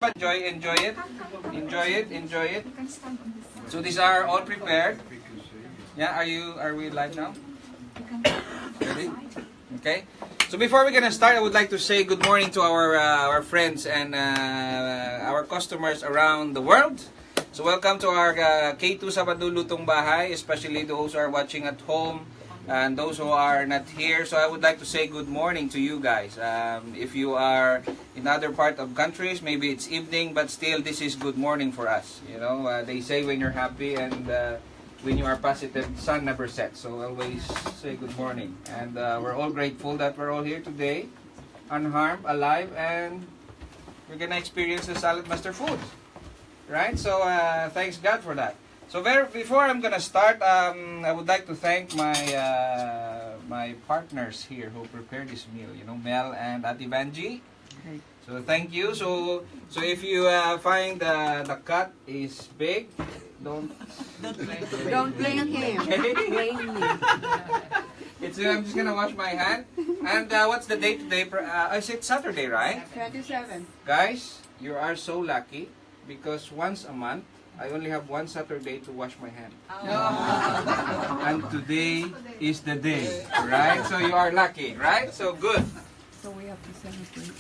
Enjoy it. Enjoy it. Enjoy it. So these are all prepared. Yeah, are we live now? Ready? Okay. So before we're gonna start, I would like to say good morning to our friends and our customers around the world. So welcome to our K2 Sabado Lutong Bahay, especially those who are watching at home and those who are not here. So I would like to say good morning to you guys. If you are in other part of countries, maybe it's evening, but still this is good morning for us. You know, they say when you're happy and when you are positive, sun never sets. So always say good morning. And we're all grateful that we're all here today, unharmed, alive, and we're gonna experience the Salad Master food. Right? So thanks God for that. So before I'm gonna start, I would like to thank my my partners here who prepared this meal. You know, Mel and Ati Banji. So thank you. So if you find the cut is big, don't blame him. Blame me. I'm just gonna wash my hand. And what's the date today? Is it Saturday, right? 27. Guys, you are so lucky because once a month I only have one Saturday to wash my hand. Oh. And today is the day, right? So you are lucky, right? So good. So we have to celebrate.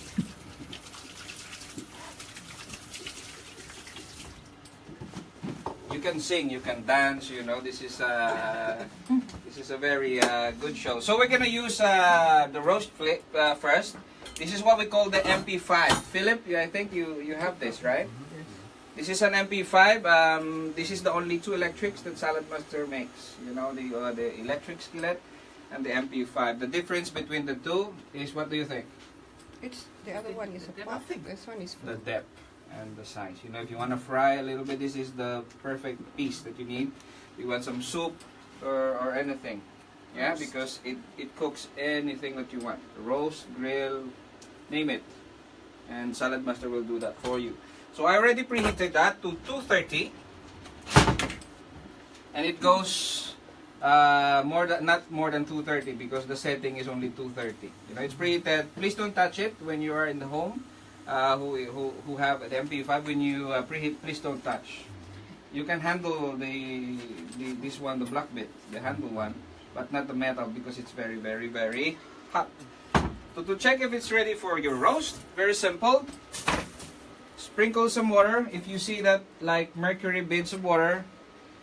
You can sing, you can dance, you know, this is a very good show. So we're going to use the roast flip first. This is what we call the MP5. Philip, I think you have this, right? This is an MP5. This is the only two electrics that Salad Master makes. You know, the electric skillet and the MP5. The difference between the two is, what do you think? It's the other one is a puff. This one is The depth and the size. You know, if you want to fry a little bit, this is the perfect piece that you need. You want some soup or anything. Yeah, because it cooks anything that you want. Roast, grill, name it. And Salad Master will do that for you. So I already preheated that to 230. And it goes not more than 230 because the setting is only 230. You know, it's preheated. Please don't touch it when you are in the home. Who have the MP5, when you preheat, please don't touch. You can handle this one, the black bit, the handle one, but not the metal because it's very, very, very hot. So to check if it's ready for your roast, very simple. Sprinkle some water. If you see that like mercury beads of water,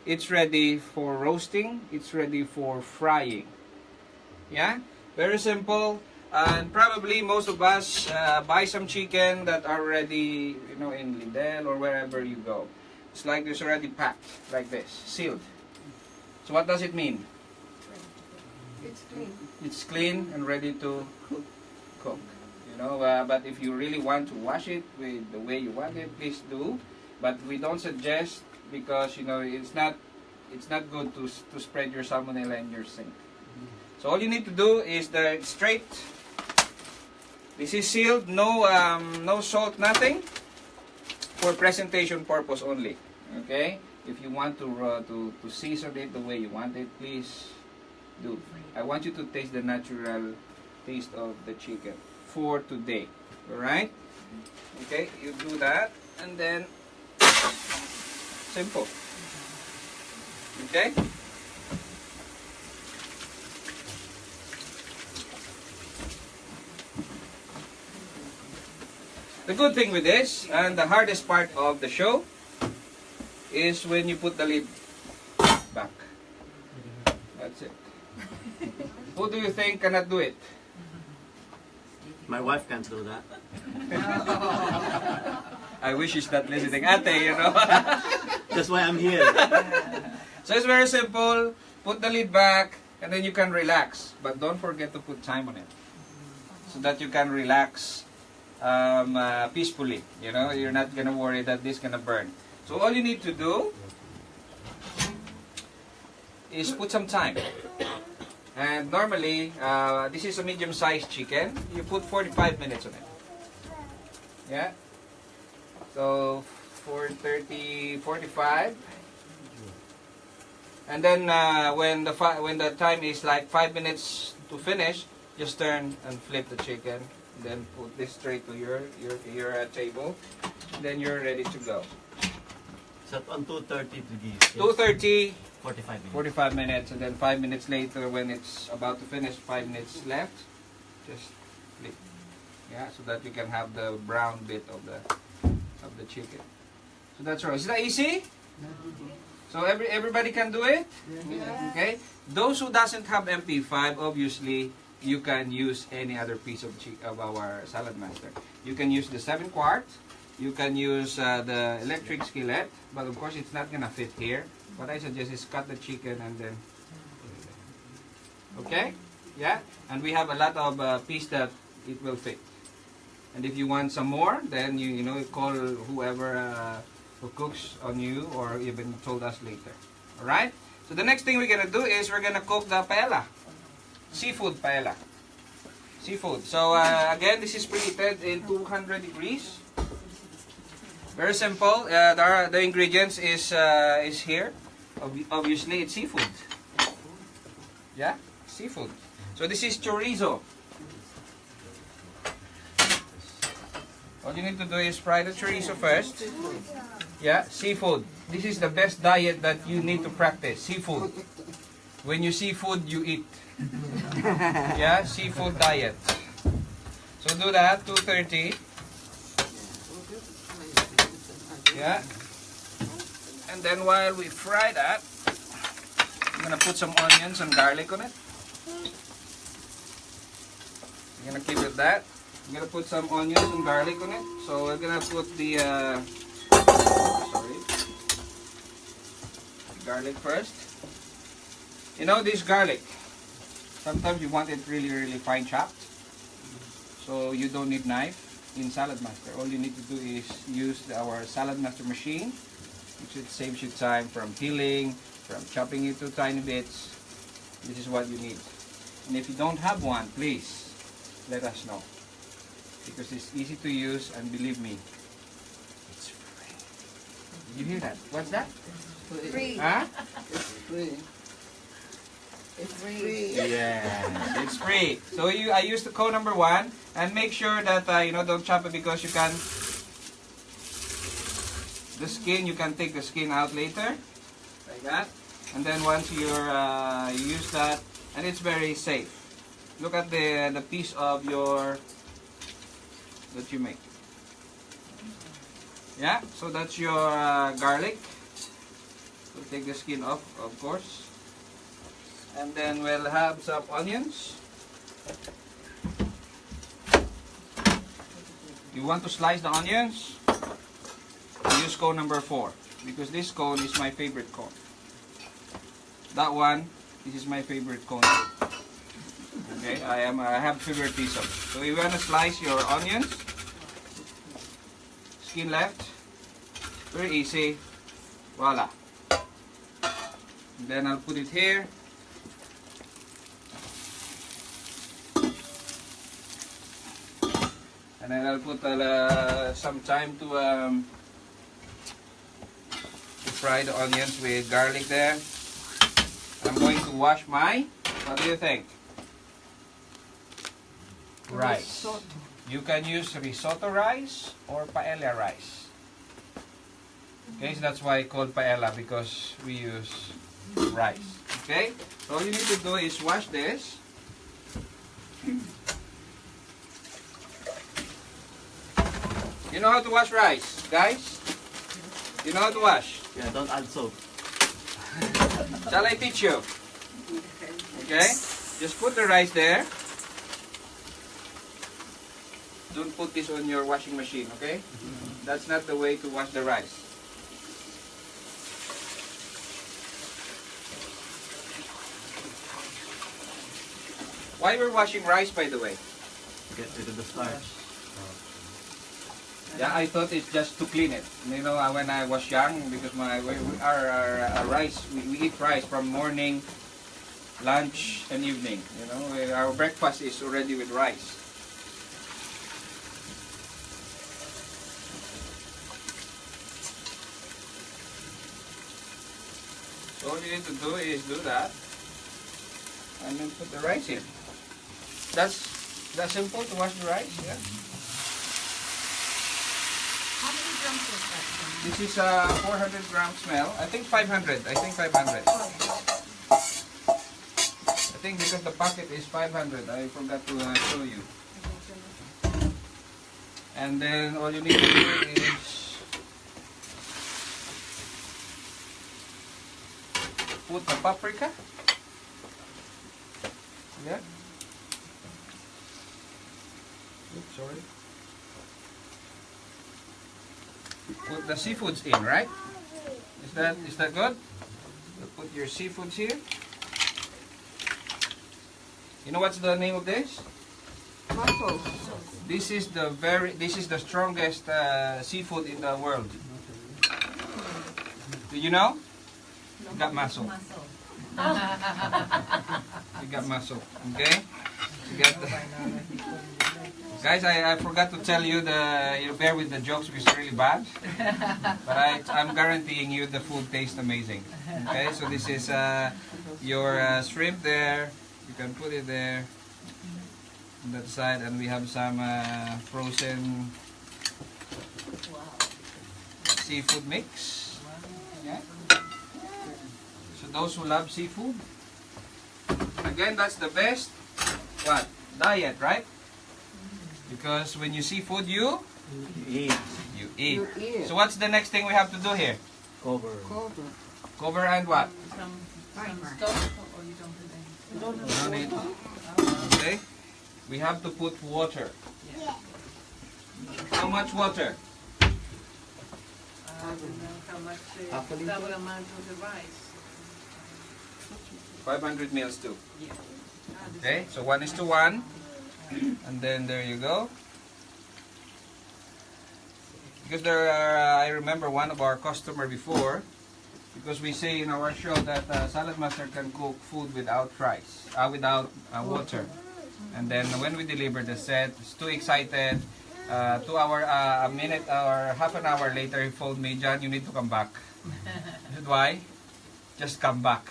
it's ready for roasting. It's ready for frying. Yeah, very simple. And probably most of us buy some chicken that are already, you know, in Lidl or wherever you go. It's like it's already packed like this, sealed. So what does it mean? It's clean. It's clean and ready to cook. You know, but if you really want to wash it with the way you want it, please do. But we don't suggest because, you know, it's not good to spread your salmonella in your sink. So all you need to do is the straight. This is sealed, no salt, nothing. For presentation purpose only. Okay. If you want to season it the way you want it, please do. I want you to taste the natural taste of the chicken for today. All right. Okay. You do that, and then simple. Okay. The good thing with this, and the hardest part of the show, is when you put the lid back. That's it. Who do you think cannot do it? My wife can't do that. I wish she's not listening. Ate, you know. That's why I'm here. So it's very simple. Put the lid back, and then you can relax. But don't forget to put time on it, so that you can relax peacefully. You know, you're not gonna worry that this gonna burn. So all you need to do is put some time. And normally, this is a medium-sized chicken. You put 45 minutes on it. Yeah. So 45. And then when the time is like 5 minutes to finish, just turn and flip the chicken. Then put this straight to your table. then you're ready to go. So on 2:30 to give. 2:30, 45 minutes. 45 minutes, and then 5 minutes later when it's about to finish, 5 minutes left, just flip. Yeah, so that you can have the brown bit of the chicken. So that's right. Is that easy? So everybody can do it? Okay. Those who doesn't have MP5, obviously, you can use any other piece of our Salad Master. You can use the 7-quart. You can use the electric skillet, but of course it's not gonna fit here. What I suggest is cut the chicken and then. Okay. Yeah. And we have a lot of piece that it will fit. And if you want some more, then you call whoever who cooks on you, or even told us later. All right. So the next thing we're gonna do is we're gonna cook the paella, seafood paella, seafood. So again, this is preheated in 200 degrees. Very simple. The ingredients is here. Obviously, it's seafood. Yeah, seafood. So this is chorizo. All you need to do is fry the chorizo first. Yeah, seafood. This is the best diet that you need to practice. Seafood. When you see food, you eat. Yeah, seafood diet. So do that, 2:30. Yeah. And then while we fry that, I'm gonna put some onions and garlic on it. I'm gonna keep it that. I'm gonna put some onions and garlic on it. So we're gonna put the garlic first. You know this garlic, sometimes you want it really, really fine chopped. So you don't need knife in Salad Master. All you need to do is use our Salad Master machine, which it saves you time from peeling, from chopping it to tiny bits. This is what you need. And if you don't have one, please let us know, because it's easy to use, and believe me, it's free. Did you hear that? What's that? Free. Huh? It's free. It's free. Yes, it's free. So I use the code number 1, and make sure that don't chop it, because you can you can take the skin out later, like that. And then once you use that, and it's very safe. Look at the piece of that you make. Yeah, so that's your garlic. We'll take the skin off, of course. And then we'll have some onions. You want to slice the onions? Use cone number 4, because this cone is my favorite cone. That one, this is my favorite cone. Okay, I have favorite piece of it. So you want to slice your onions. Skin left. Very easy. Voila. And then I'll put it here. And then I'll put some time to fry the onions with garlic there. I'm going to wash my, what do you think? Rice. Risotto. You can use risotto rice or paella rice. Okay, so that's why I call paella, because we use rice. Okay, so all you need to do is wash this. You know how to wash rice, guys? You know how to wash? Yeah, don't add soap. Shall I teach you? Okay, just put the rice there. Don't put this on your washing machine, okay? That's not the way to wash the rice. Why we're washing rice, by the way? Get rid of the starch. Yeah, I thought it's just to clean it. You know, when I was young, because our rice, we eat rice from morning, lunch, and evening. You know, our breakfast is already with rice. So all you need to do is do that, and then put the rice in. That's simple to wash the rice. Yeah. How many This is 400 gram smell. I think 500. I think 500. I think because the packet is 500, I forgot to show you. And then all you need to do is put the paprika. Yeah. Oops, sorry. Put the seafoods in, right? Is that good? So put your seafoods here. You know what's the name of this? Mussels. This is the strongest seafood in the world. Do you know? You got muscle. You got muscle. Okay. You got the guys, I forgot to tell you you bear with the jokes because it's really bad. But I'm guaranteeing you the food tastes amazing. Okay, so this is your shrimp there. You can put it there on that side, and we have some frozen seafood mix. Yeah. So those who love seafood, again, that's the best diet, right? Because when you see food, you eat. You eat. So what's the next thing we have to do here? Cover. Cover and what? Some stuff, or you don't do No need. Okay. We have to put water. How much water? I don't know how much double amount of the rice. 500 mils too. Yeah. Okay, so 1:1. And then there you go. Because there are, I remember one of our customer before, because we say in our show that Salad Master can cook food without rice, without water. And then when we delivered the set, he's too excited. A minute or half an hour later, he phoned me, John, you need to come back. I said, why? Just come back.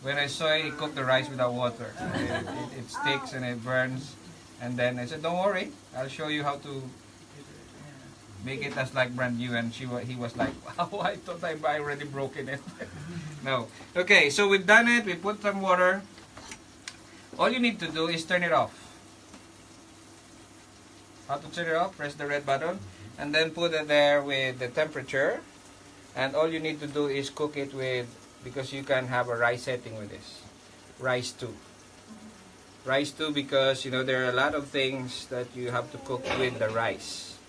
When I saw he cooked the rice without water, it sticks and it burns. And then I said, don't worry, I'll show you how to make it as like brand new. And he was like, wow, I thought I already broken it. No. Okay, so we've done it. We put some water. All you need to do is turn it off. How to turn it off? Press the red button. And then put it there with the temperature. And all you need to do is cook it with, because you can have a rice setting with this. Rice 2. Rice 2 because, you know, there are a lot of things that you have to cook with the rice.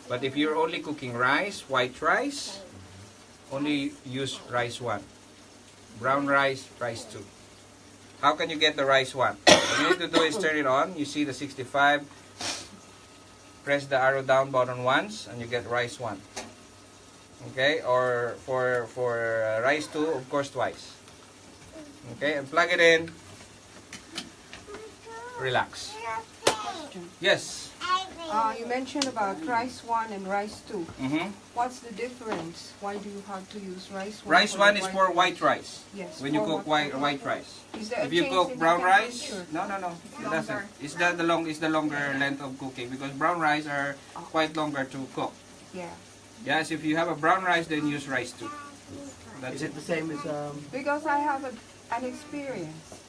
But if you're only cooking rice, white rice, only use rice 1. Brown rice, rice 2. How can you get the rice 1? What you need to do is turn it on. You see the 65. Press the arrow down button once and you get rice 1. Okay, or for rice 2, of course, twice. Okay, and plug it in. Relax. Yes. You mentioned about rice 1 and rice 2. Mm-hmm. What's the difference? Why do you have to use rice 1? Rice 1 is for white rice. Yes. When you cook white rice. Is there If you cook brown rice, no. It doesn't. Longer. It's the longer length of cooking because brown rice are quite longer to cook. Yeah. Yes, if you have a brown rice, then use rice 2. That's Is it. it the same as Because I have an experience.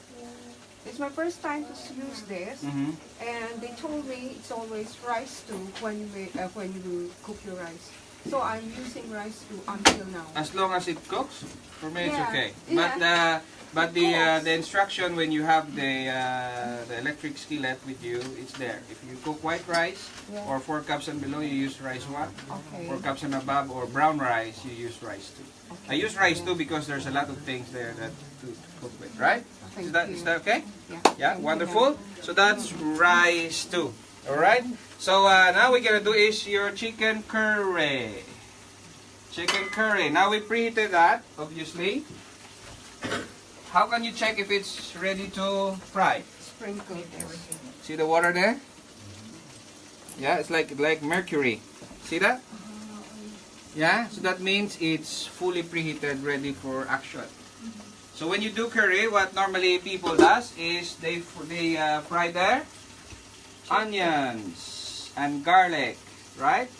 It's my first time to use this, Mm-hmm. and they told me it's always rice 2 when you cook your rice. So I'm using rice 2 until now. As long as it cooks, for me it's Yeah. okay. Yeah. But the instruction when you have the electric skillet with you, it's there. If you cook white rice Yeah. or 4 cups and below, you use rice 1. Okay. 4 cups and above or brown rice, you use rice 2. Okay. I use rice 2 because there's a lot of things there that to cook with, right? Thank Is you. that okay? Yeah. Yeah, Thank you, wonderful. So that's rice 2. All right. So now we're gonna do is your chicken curry. Chicken curry. Now we preheated that, obviously. How can you check if it's ready to fry? Sprinkle this. See the water there? Yeah, it's like mercury. See that? Yeah, so that means it's fully preheated, ready for action. So when you do curry, what normally people does is they fry their onions and garlic, right?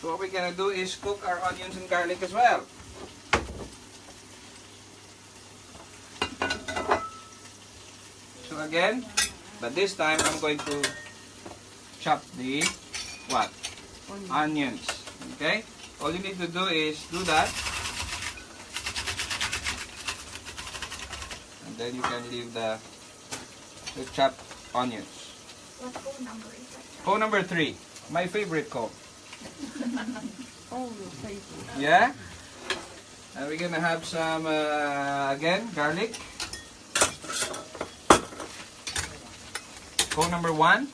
So what we're gonna do is cook our onions and garlic as well. So again, but this time I'm going to chop the what? Onions. Okay? All you need to do is do that. And then you can leave the chopped onions. What phone number is that? Cone number 3. My favorite cone. Oh, your favorite. Yeah? And we're gonna have some again garlic. Cone number 1.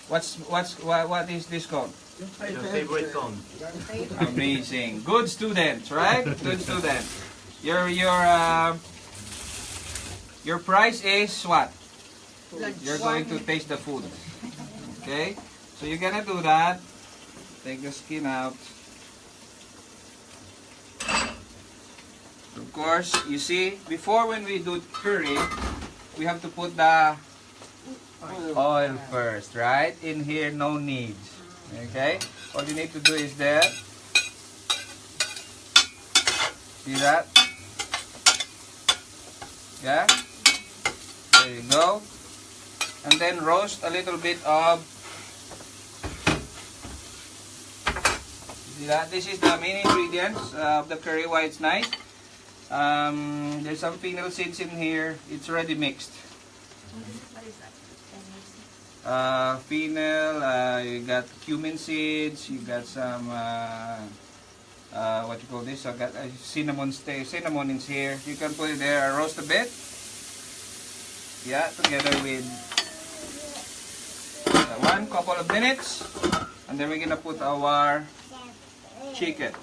What is this cone? Your favorite cone. Amazing. Good students, right? Good students. Your prize is what? You're going to taste the food. Okay? So you're gonna do that. Take the skin out. Of course, you see, before when we do curry, we have to put the oil first, right? In here, no needs. Okay? All you need to do is that. See that? Yeah? There you go. And then roast a little bit of. See that? This is the main ingredients of the curry, why it's nice. There's some fennel seeds in here. It's already mixed. What is that? Fennel, you got cumin seeds, you got some, what you call this? I got cinnamon is here. You can put it there, roast a bit. Yeah, together with one couple of minutes. And then we're gonna put our chicken.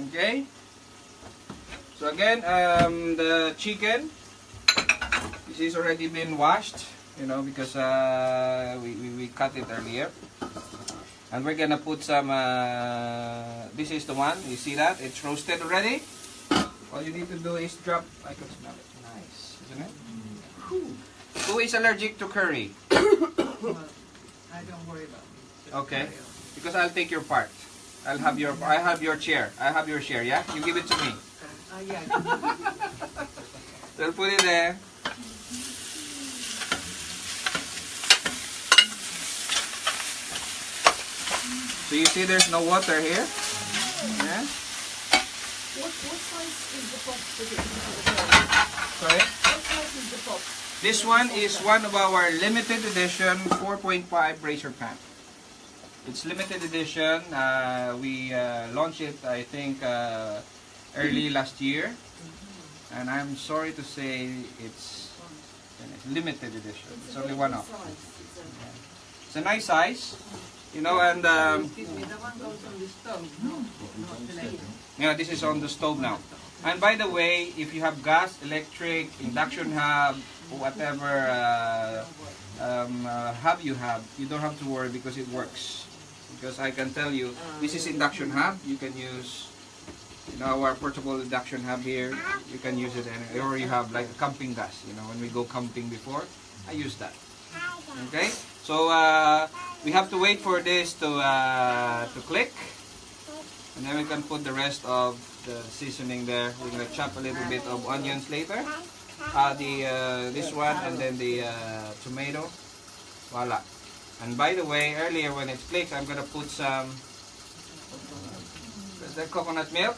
Okay? So again, the chicken, this is already been washed, you know, because we cut it earlier. And we're gonna put some, this is the one, you see that? It's roasted already. All you need to do is drop, I can smell it, nice, isn't it? Who is allergic to curry? Well, I don't worry about it. Okay, because I'll take your part. I have your chair. I have your share, yeah? You give it to me. Yeah. So I'll put it there. So you see there's no water here. Yeah? What size is the box for the Sorry? What size is the box? This one is one of our limited edition 4.5 brazier pan. It's limited edition. We launched it, I think, early last year. And I'm sorry to say it's limited edition. It's only one off. It's a nice size, you know, and Excuse me, the one goes on the stove. No, not the lady. yeah, this is on the stove now. And by the way, if you have gas, electric, induction hub, whatever hub you have, you don't have to worry because it works. Because I can tell you, this is induction hub. You can use, you know, our portable induction hub here. You can use it, or you have like a camping gas. You know, when we go camping before, I use that. Okay, so we have to wait for this to click, and then we can put the rest of the seasoning there. We're gonna chop a little bit of onions later. This one, and then the tomato. Voila. And by the way, earlier when it clicks, I'm gonna put some the coconut milk,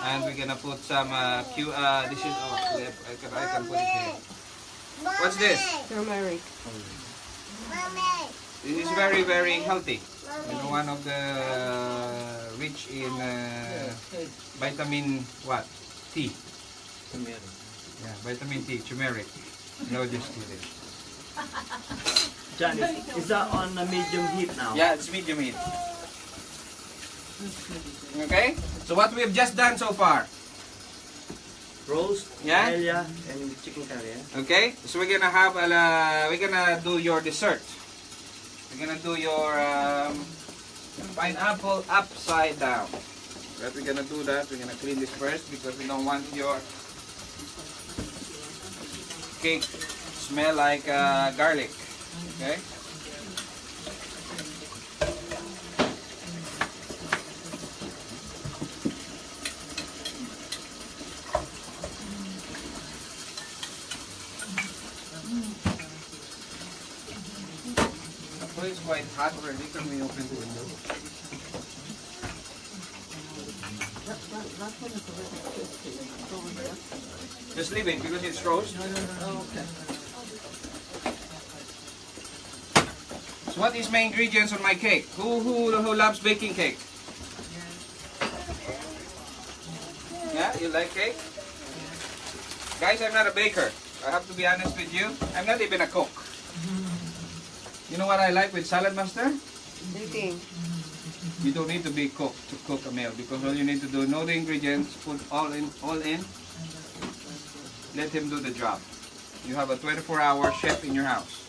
and we're gonna put some this is I can put it here. What's this? Turmeric. This is very, very healthy. You know, one of the rich in vitamin what? T. Yeah, vitamin T, turmeric. No, just kidding. Jan, is that on a medium heat now? Yeah, it's medium heat. Okay? So what we've just done so far. Roast, Yeah? paella, and chicken curry. Yeah? Okay? So we're gonna have we're gonna do your dessert. We're gonna do your pineapple upside down. But we're gonna do that. We're gonna clean this first because we don't want your cake smell like garlic. Okay? quite hot already. Can we open the window? That one is already cooked over there. Just leave it because it's roast. Oh, okay. So what is my ingredients on my cake? Who loves baking cake? Yeah, you like cake? Guys, I'm not a baker. I have to be honest with you. I'm not even a cook. You know what I like with Salad Master? Eating. You don't need to be cook to cook a meal because all you need to do, know the ingredients, put all in, let him do the job. You have a 24-hour chef in your house.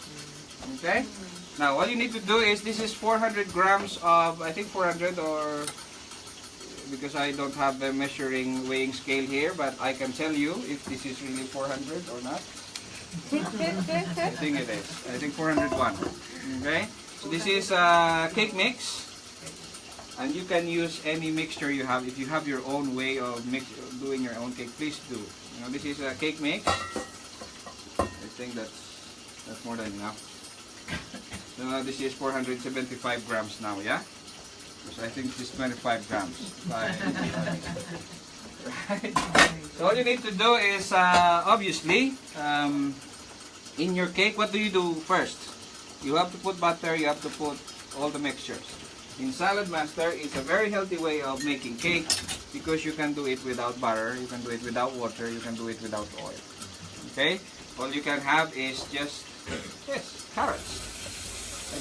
Okay? Now, all you need to do is, this is 400 grams of, I think 400 or, because I don't have a measuring weighing scale here, but I can tell you if this is really 400 or not. I think it is. I think 401. Okay? So this is cake mix. And you can use any mixture you have. If you have your own way of doing your own cake, please do. You know, this is a cake mix. I think that's more than enough. So this is 475 grams now, yeah? Because I think this is 25 grams. Right. So all you need to do is, obviously, in your cake, what do you do first? You have to put butter, you have to put all the mixtures. In Salad Master, it's a very healthy way of making cake because you can do it without butter, you can do it without water, you can do it without oil. Okay? All you can have is just, yes, carrots.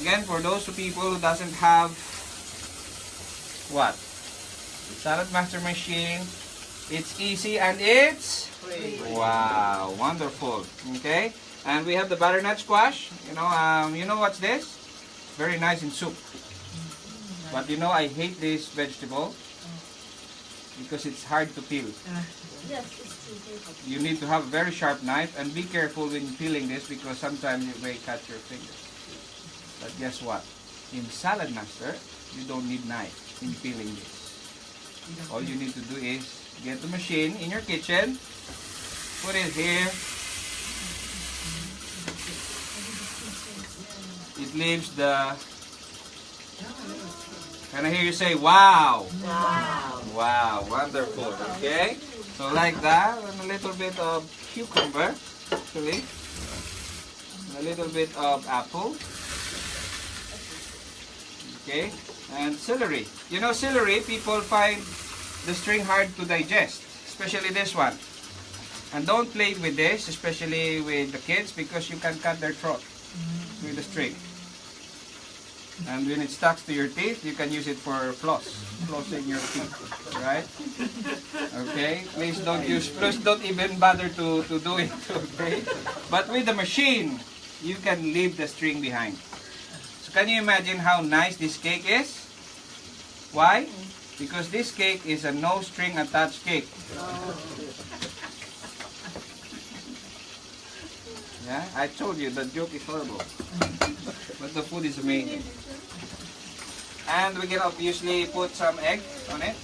Again, for those people who doesn't have, what? Salad Master machine, it's easy and it's free. Wow, wonderful. Okay? And we have the butternut squash. You know what's this? Very nice in soup. But you know, I hate this vegetable because it's hard to peel. Yes, it's true. You need to have a very sharp knife and be careful when peeling this because sometimes you may cut your fingers. But guess what? In Salad Master, you don't need knife in peeling this. All you need to do is get the machine in your kitchen, put it here. It leaves the... Can I hear you say, wow? Wow. Wow, wonderful, okay? So like that, and a little bit of cucumber, actually. A little bit of apple. Okay, and celery. You know celery, people find the string hard to digest, especially this one. And don't play with this, especially with the kids, because you can cut their throat with the string. And when it sticks to your teeth, you can use it for flossing your teeth, right? Okay, please don't even bother to do it, okay? But with the machine, you can leave the string behind. So can you imagine how nice this cake is? Why? Because this cake is a no string attached cake. Yeah, I told you the joke is horrible. But the food is amazing. And we can obviously put some egg on it.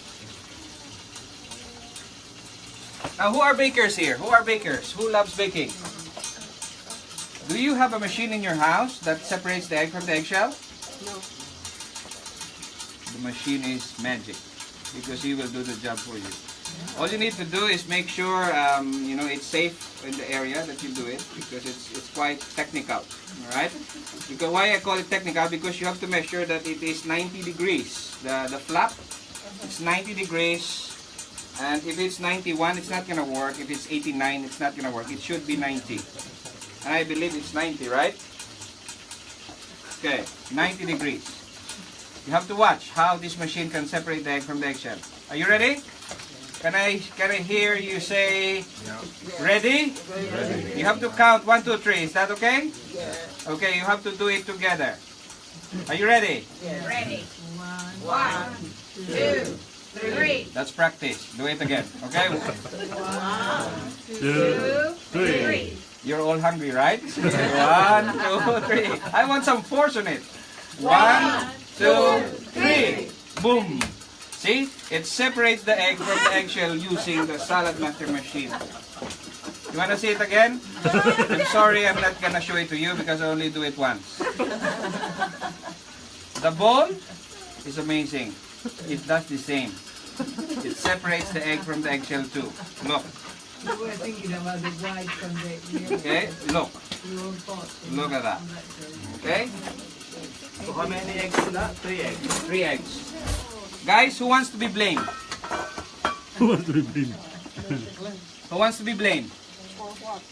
Now, who are bakers here? Who are bakers? Who loves baking? Do you have a machine in your house that separates the egg from the eggshell? No. The machine is magic because he will do the job for you. All you need to do is make sure it's safe in the area that you do it because it's quite technical. Alright? Because why I call it technical? Because you have to measure that it is 90 degrees. The flap, it's 90 degrees. And if it's 91, it's not going to work. If it's 89, it's not going to work. It should be 90. And I believe it's 90, right? Okay, 90 degrees. You have to watch how this machine can separate the egg from the eggshell. Are you ready? Can I hear you say, ready? Ready. You have to count 1, 2, 3. Is that okay? Yeah. Okay, you have to do it together. Are you ready? Yeah. Ready. 1, 2, 3. That's practice. Do it again. Okay? 1, 2, 3. You're all hungry, right? 1, 2, 3. I want some force on it. 1, 2, 3. Boom. See? It separates the egg from the eggshell using the Salad Master machine. You want to see it again? I'm sorry, I'm not going to show it to you because I only do it once. The bowl is amazing. It does the same. It separates the egg from the eggshell too. Look. You were thinking about the white from the Okay, look. your pot. Look at that. Okay? So how many eggs is that? 3 eggs. 3 eggs. Guys, who wants to be blamed? Who wants to be blamed? Who wants to be blamed? For what?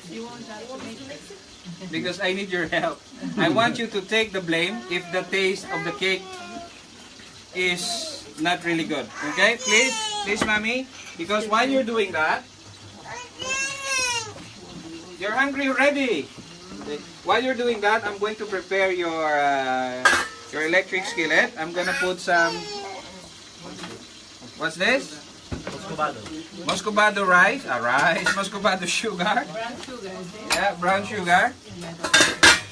You want that to make it? Because I need your help. I want you to take the blame if the taste of the cake is not really good. Okay? Please, please, mommy. Because while you're doing that, you're hungry already. While you're doing that, I'm going to prepare your electric skillet. I'm gonna put some. What's this? Muscovado. Muscovado rice. Rice. Muscovado sugar. Brown sugar, is it? Yeah, brown sugar.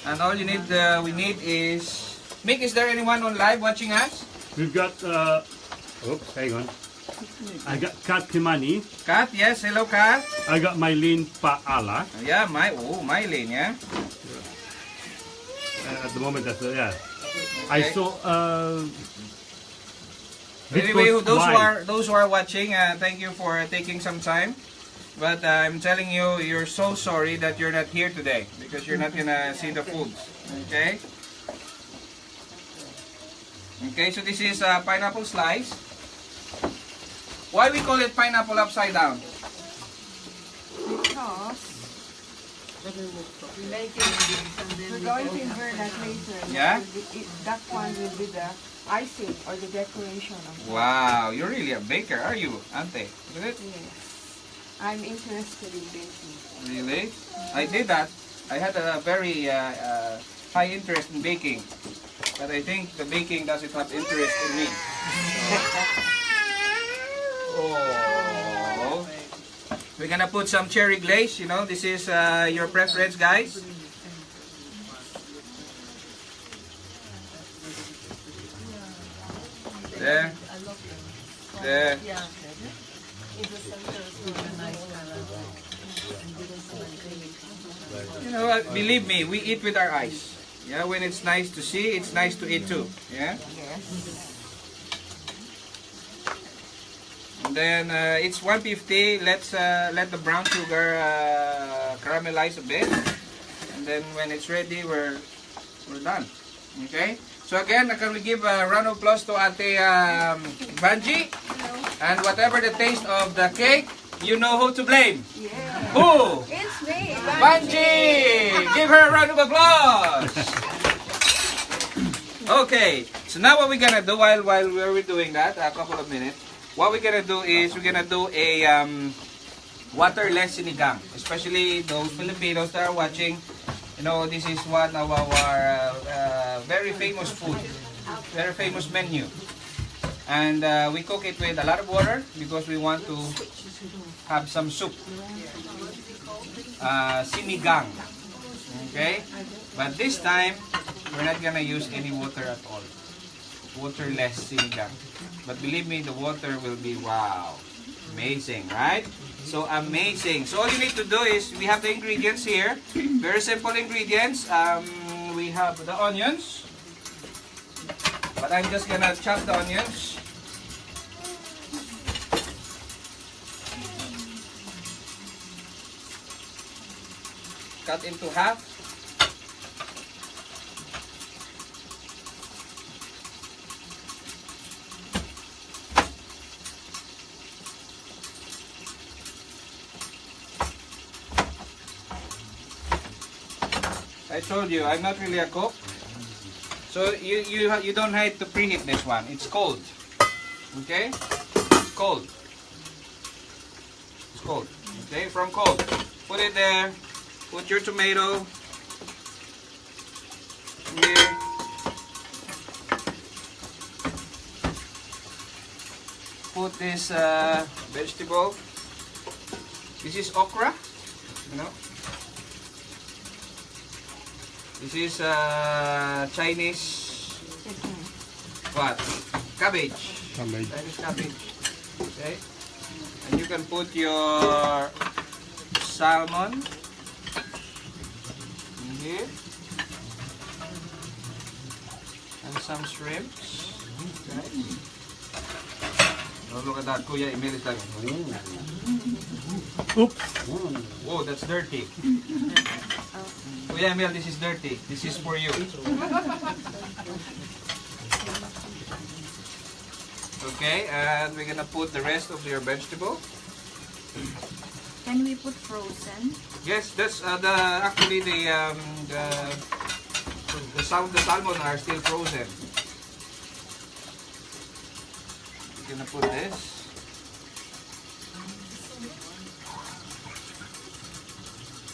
And all you need, we need is. Mick, is there anyone on live watching us? We've got, oops, hang on. I got Kat Kimani. Kat, yes. Hello, Kat. I got Mylene Paala. Yeah, Mylene, yeah. At the moment, that's, yeah. Okay. I saw, Anyway, Victor's wife. those who are watching, thank you for taking some time. But I'm telling you, you're so sorry that you're not here today because you're not gonna see the foods. Okay. Okay, so this is pineapple slice. Why we call it pineapple upside down? Because We make it and then we're going to invert that later. Yeah? That one will be the icing or the decoration of it. Wow, you're really a baker, are you, Ante? Is it? Yes. I'm interested in baking. Really? I did that. I had a very high interest in baking. But I think the baking doesn't have interest in me. Oh. We're gonna put some cherry glaze, you know, this is your preference, guys. There. There. You know what, believe me, we eat with our eyes. Yeah, when it's nice to see, it's nice to eat too. Yeah? Yes. And then it's 150. Let's let the brown sugar caramelize a bit, and then when it's ready, we're done. Okay. So again, can we give a round of applause to Ate Banji? And whatever the taste of the cake, you know who to blame. Yeah. Who? It's me, Banji! Give her a round of applause. Okay. So now what we're gonna do while we're doing that, a couple of minutes. What we're gonna do is we're gonna do a waterless sinigang. Especially those Filipinos that are watching, you know, this is one of our very famous food, very famous menu. And we cook it with a lot of water because we want to have some soup. Sinigang. Okay? But this time, we're not gonna use any water at all. Waterless sinigang. But believe me, the water will be wow. Amazing, right? So amazing. So all you need to do is, we have the ingredients here. Very simple ingredients. We have the onions. But I'm just gonna chop the onions. Cut into half. I told you, I'm not really a cook. So you don't have to preheat this one. It's cold. Okay? Cold. It's cold. Okay, from cold. Put it there. Put your tomato here. Put this vegetable. This is okra, you know. This is Chinese what? Cabbage. Chinese cabbage. Okay. And you can put your salmon in here. And some shrimps. Oh, look at that. Kuya Emil is like, Oops. oh, that's dirty. Kuya Emil, this is dirty. This is for you. Okay, and we're gonna put the rest of your vegetable. Can we put frozen? Yes, that's actually the salmon are still frozen. We're gonna put this.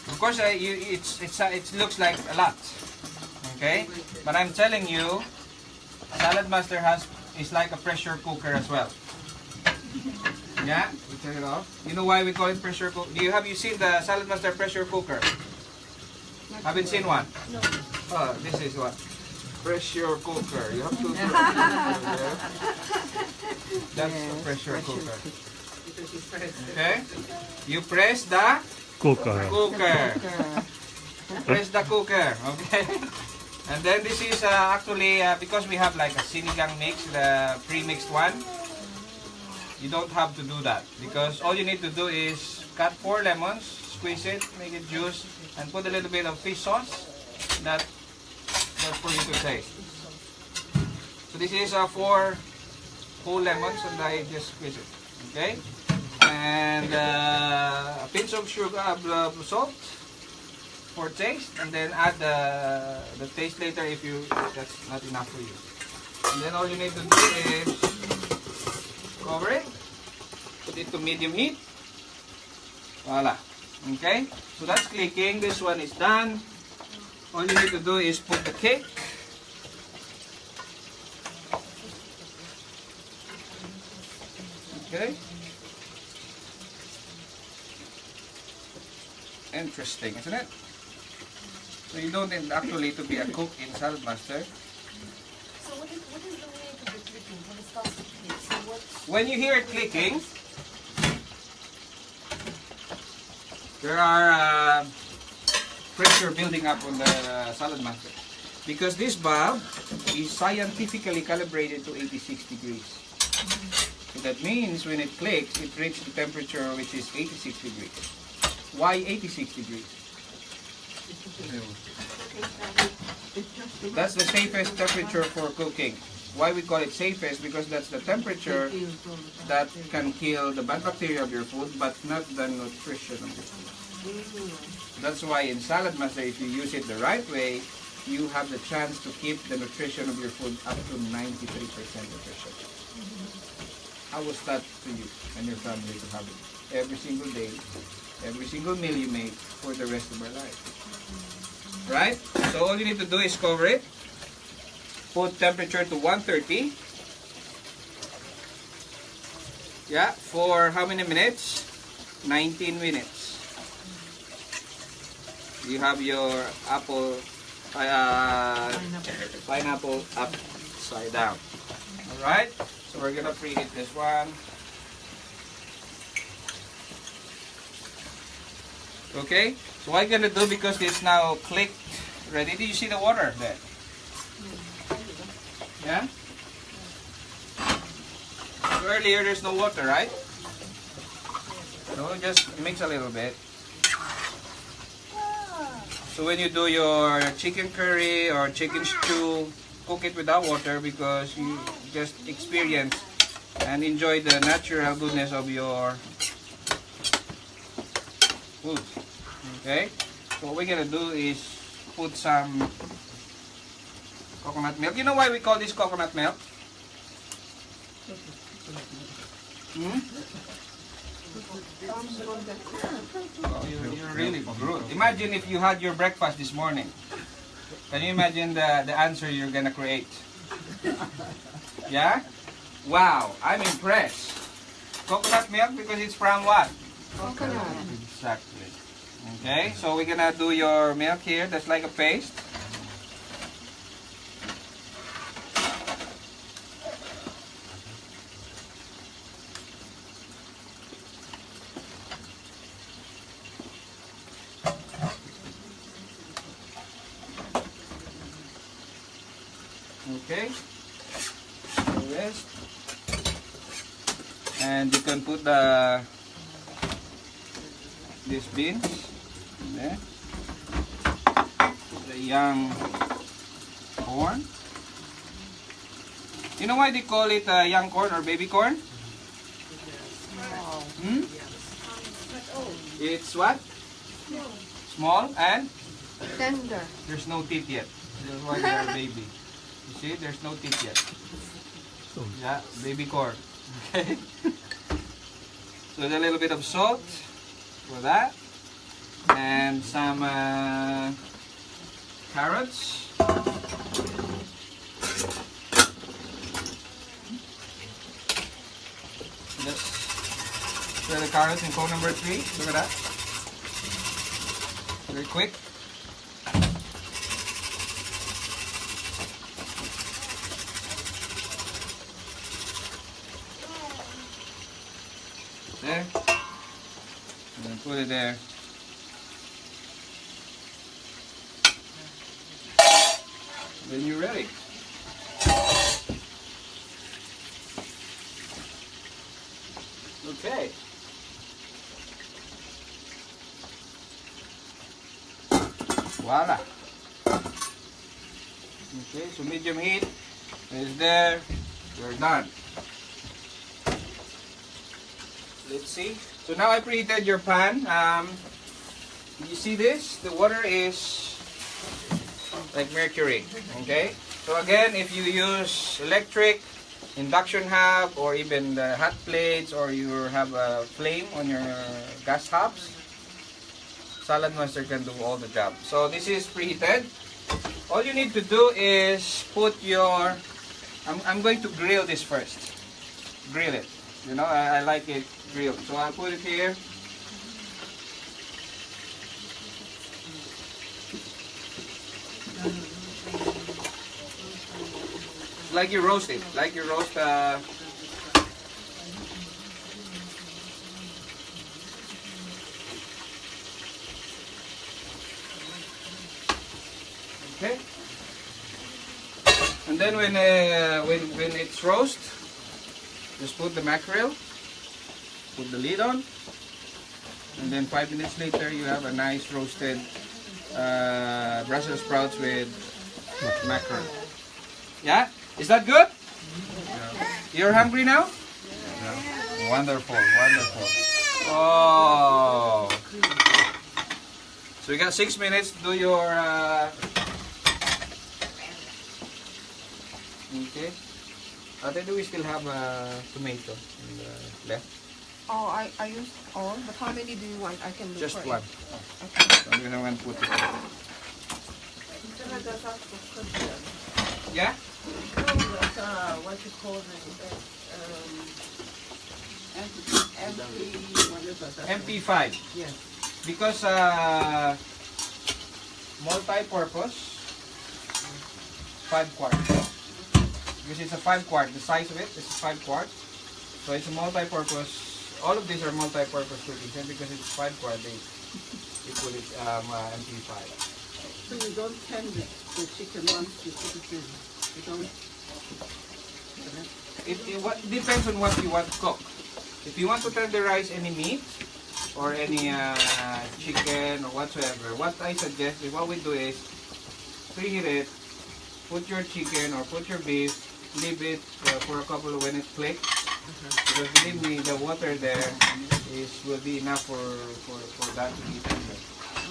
Of course, it looks like a lot, okay? But I'm telling you, Salad Master is like a pressure cooker as well. Yeah, we turn it off. You know why we call it pressure cooker? Have you seen the Salad Master pressure cooker? Haven't seen one? No. Oh, this is what? Pressure cooker. You have to that's the pressure cooker. Okay? You press the Cooker. cooker. Press the cooker. Okay? And then this is actually because we have like a sinigang mix, the pre-mixed one. You don't have to do that because all you need to do is cut 4 lemons, squeeze it, make it juice, and put a little bit of fish sauce. That's for you to taste. So this is 4 whole lemons, and I just squeeze it. Okay, and a pinch of sugar, salt for taste, and then add the taste later if that's not enough for you. And then all you need to do is cover it, put it to medium heat. Voila. Okay, so that's clicking. This one is done. All you need to do is put the cake. Okay. Interesting, isn't it? So you don't need actually to be a cook in Salad Master. So what is the way to the clicking? When it starts to click? So what? When you hear it clicking, there are pressure building up on the Salad Master. Because this valve is scientifically calibrated to 86 degrees. So that means when it clicks, it reaches the temperature which is 86 degrees. Why 86 degrees? That's the safest temperature for cooking. Why we call it safest? Because that's the temperature that can kill the bad bacteria of your food, but not the nutrition of your food. That's why in Salad Master, if you use it the right way, you have the chance to keep the nutrition of your food up to 93% nutrition. How was that to you and your family to have it every single day, every single meal you make for the rest of our life? Right? So all you need to do is cover it. Put temperature to 130. Yeah, for how many minutes? 19 minutes. You have your pineapple upside down. Alright, so we're gonna preheat this one. Okay, so what I'm gonna do, because it's now clicked ready. Do you see the water there? Yeah? So earlier there's no water, right? So just mix a little bit. So when you do your chicken curry or chicken stew, cook it without water because you just experience and enjoy the natural goodness of your food. Okay? So what we're gonna do is put some coconut milk. You know why we call this coconut milk? Oh, you're really good. Imagine if you had your breakfast this morning. Can you imagine the answer you're gonna create? Yeah? Wow, I'm impressed. Coconut milk because it's from what? Coconut. Exactly. Okay, so we're gonna do your milk here. That's like a paste. Okay. The rest. And you can put these beans there. The young corn. You know why they call it young corn or baby corn? Hmm? It's what? Small and Tender. there's no teeth yet. That's why they are baby. You see, there's no teeth yet. Yeah, baby corn. Okay. So a little bit of salt for that, and some carrots. Let's stir the carrots in bowl number 3. Look at that. Very quick. There. And then put it there. Then you're ready. Okay. Voila. Okay, so medium heat is there. You're done. Let's see. So now I preheated your pan. You see this? The water is like mercury. Okay. So again, if you use electric, induction hob, or even the hot plates, or you have a flame on your gas hobs, Salad Master can do all the job. So this is preheated. All you need to do is put your... I'm going to grill this first. Grill it. You know, I like it grilled. So I'll put it here. Like you roast it. Like you roast okay. And then when it's roast, just put the mackerel, put the lid on, and then 5 minutes later you have a nice roasted Brussels sprouts with mackerel. Yeah? Is that good? Yeah. You're hungry now? Yeah. Wonderful, wonderful. Oh. So you got 6 minutes to do your... okay. Do we still have tomato in the left? Oh, I used all, but how many do you want? I can do Just for one. it. Okay. So I'm going to put it. Yeah? What you call it? MP5. Yes. Because multi-purpose 5 quart. Because it's a 5 quart. The size of it is 5 quart. So it's a multi-purpose. All of these are multi-purpose cookies, and because it's 5 quart, they call it MP5. So you don't tend the chicken once you put it in. You don't. It depends on what you want to cook. If you want to tenderize any meat or any chicken or whatsoever, what I suggest is what we do is preheat it, put your chicken or put your beef, leave it for a couple of minutes click. Because believe me, the water there will be enough for that to be tender.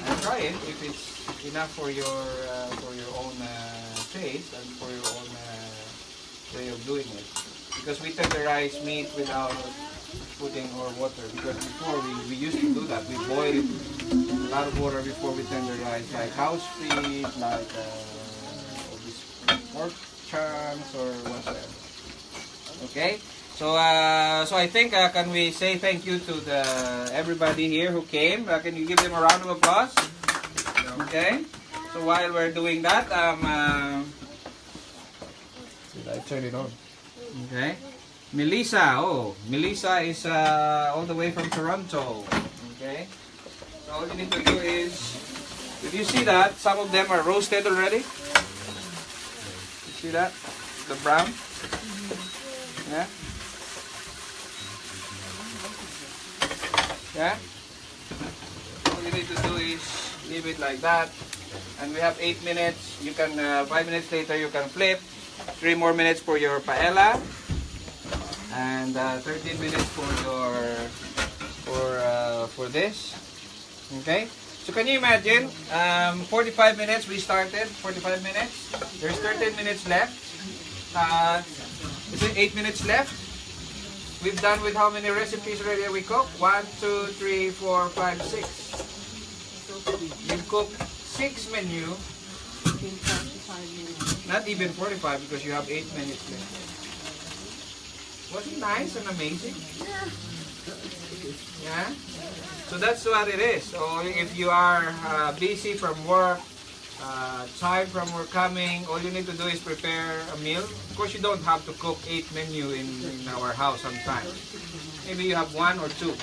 And try it if it's enough for your own taste and for your own way of doing it. Because we tenderize meat without putting more water. Because before we used to do that. We boil a lot of water before we tenderize, like house feet, like pork chunks or whatever. Okay. So I think can we say thank you to everybody here who came? Can you give them a round of applause? Okay. So while we're doing that, did I turn it on? Okay. Melissa, Melissa is all the way from Toronto. Okay. So all you need to do is, if you see that, some of them are roasted already. You see that? the brown. Yeah. Yeah. All you need to do is leave it like that, and we have 8 minutes. You can 5 minutes later you can flip. 3 more minutes for your paella, and 13 minutes for your for this. Okay. So can you imagine? 45 minutes we started. 45 minutes. There's 13 minutes left. Is it 8 minutes left? We've done with how many recipes already we cook? 1, 2, 3, 4, 5, 6. We've cooked 6 menu. Not even 45 because you have 8 minutes left. Wasn't it nice and amazing? Yeah. So that's what it is. So if you are busy from work, tired from work coming, all you need to do is prepare a meal. Of course, you don't have to cook 8 menu in our house sometimes. Maybe you have 1 or 2.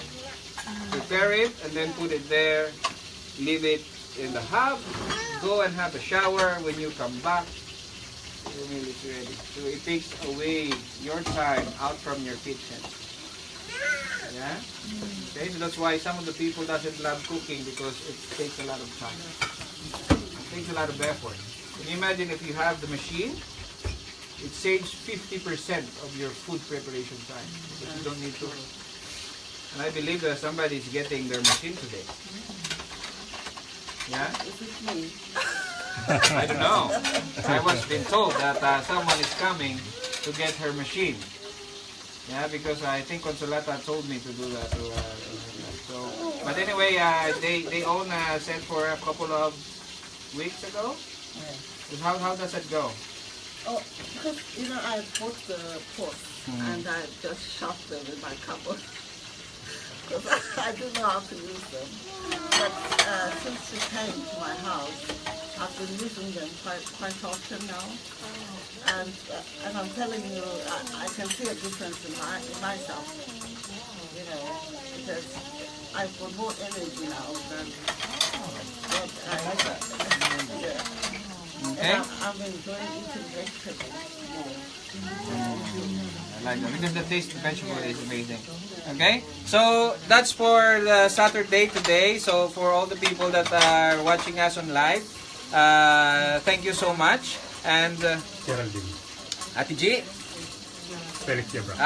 Prepare it and then put it there. Leave it in the hub. Go and have a shower. When you come back, your meal is ready. So it takes away your time out from your kitchen. Yeah? Okay, so that's why some of the people doesn't love cooking because it takes a lot of time. It takes a lot of effort. Can you imagine if you have the machine? It saves 50% of your food preparation time. Because you don't need to. And I believe that somebody is getting their machine today. Yeah? I don't know. I was been told that someone is coming to get her machine. Yeah, because I think Consolata told me to do that. So, but anyway, they own a set for a couple of weeks ago. Yeah. How does it go? Oh, because I bought the pots and I just shoved them in my cupboard. Because I don't know how to use them. But since she came to my house, I've been using them quite often now. And I'm telling you, I can see a difference in myself. Because I've got more energy now than what I like that. Okay. I'm enjoying eating vegetables more. I like that because the taste of vegetable is amazing. Okay, so that's for the Saturday today. So for all the people that are watching us on live, thank you so much. And Geraldine. Ate G. Felix Jebra.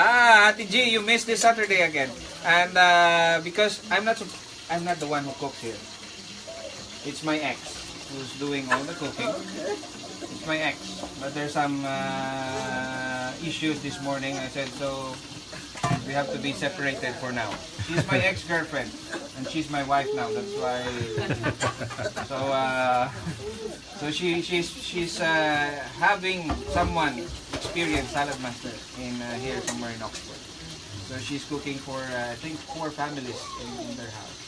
Ate G, you missed this Saturday again. And because I'm not the one who cooks here. It's my ex who's doing all the cooking. It's my ex. But there's some issues this morning. I said so we have to be separated for now. She's my ex-girlfriend and she's my wife now. That's why. So she's having someone experience salad master in here somewhere in Oxford. So she's cooking for I think 4 families in their house.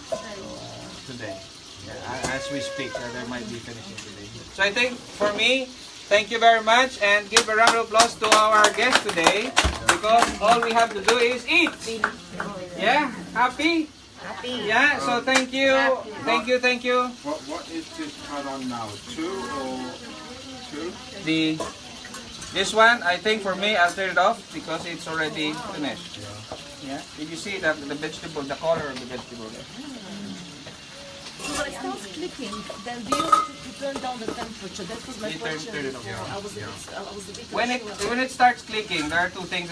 So today, yeah, as we speak, there might be finishing today. So I think for me, thank you very much and give a round of applause to our guest today because all we have to do is eat. Yeah, happy. Happy. Yeah, so thank you. Thank you. What is this pad on now? 2 or 2? This one, I think for me, I'll turn it off because it's already finished. Yeah. Did you see that the vegetable, the color of the vegetable there? So when it starts clicking, then do you have to turn down the temperature? That was my question. Turn it off. I was a bit When it starts clicking, there are 2 things.